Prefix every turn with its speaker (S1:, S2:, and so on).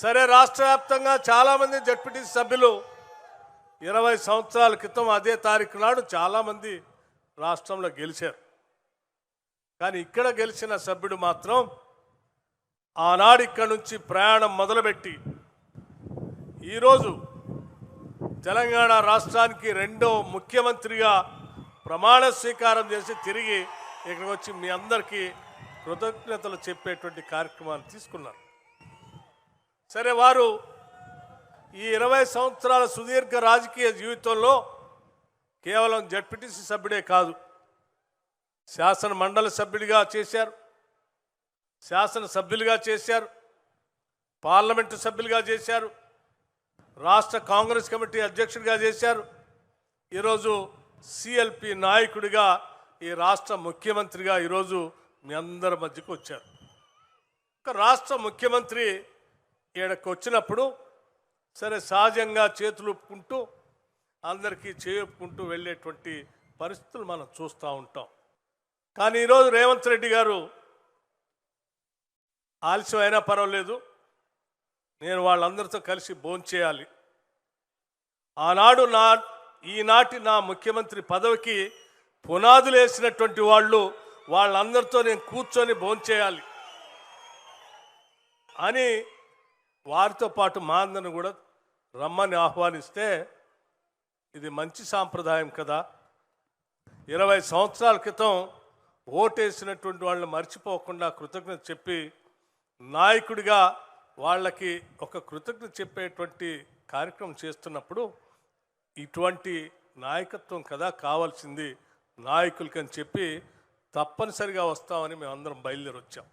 S1: సరే, రాష్ట్ర వ్యాప్తంగా చాలామంది జడ్పీటీసీ సభ్యులు 20 సంవత్సరాల క్రితం అదే తారీఖు నాడు చాలామంది రాష్ట్రంలో గెలిచారు. కానీ ఇక్కడ గెలిచిన సభ్యుడు మాత్రం ఆనాడు ఇక్కడి నుంచి ప్రయాణం మొదలుపెట్టి ఈరోజు తెలంగాణ రాష్ట్రానికి రెండో ముఖ్యమంత్రిగా ప్రమాణ స్వీకారం చేసి తిరిగి ఇక్కడికి వచ్చి మీ అందరికీ కృతజ్ఞతలు చెప్పేటువంటి కార్యక్రమాన్ని తీసుకున్నారు. సరే, వారు ఈ 20 సంవత్సరాల సుదీర్ఘ రాజకీయ జీవితంలో కేవలం జడ్పీటీసీ సభ్యుడే కాదు, శాసన మండలి సభ్యుడిగా చేశారు, శాసన సభ్యులుగా చేశారు, పార్లమెంటు సభ్యులుగా చేశారు, రాష్ట్ర కాంగ్రెస్ కమిటీ అధ్యక్షుడిగా చేశారు, ఈరోజు సిఎల్పి నాయకుడిగా ఈ రాష్ట్ర ముఖ్యమంత్రిగా ఈరోజు మీ అందరి మధ్యకు వచ్చారు. ఒక రాష్ట్ర ముఖ్యమంత్రి ఈడకు వచ్చినప్పుడు సరే సహజంగా చేతులు ఒప్పుకుంటూ అందరికీ చేయుకుంటూ వెళ్ళేటువంటి పరిస్థితులు మనం చూస్తూ ఉంటాం. కానీ ఈరోజు రేవంత్ రెడ్డి గారు ఆలస్యం అయినా పర్వాలేదు, నేను వాళ్ళందరితో కలిసి భోంచేయాలి, ఆనాడు ఈనాటి నా ముఖ్యమంత్రి పదవికి పునాదులు వేసినటువంటి వాళ్ళందరితో నేను కూర్చొని భోంచేయాలి అని వారితో పాటు మా అందరిని కూడా రమ్మని ఆహ్వానిస్తే ఇది మంచి సాంప్రదాయం కదా. 20 సంవత్సరాల క్రితం ఓటేసినటువంటి వాళ్ళని మర్చిపోకుండా కృతజ్ఞత చెప్పి నాయకుడిగా వాళ్ళకి ఒక కృతజ్ఞత చెప్పేటువంటి కార్యక్రమం చేస్తున్నప్పుడు ఇటువంటి నాయకత్వం కదా కావాల్సింది నాయకులకని చెప్పి తప్పనిసరిగా వస్తామని మేము అందరం బయలుదేరి వచ్చాం.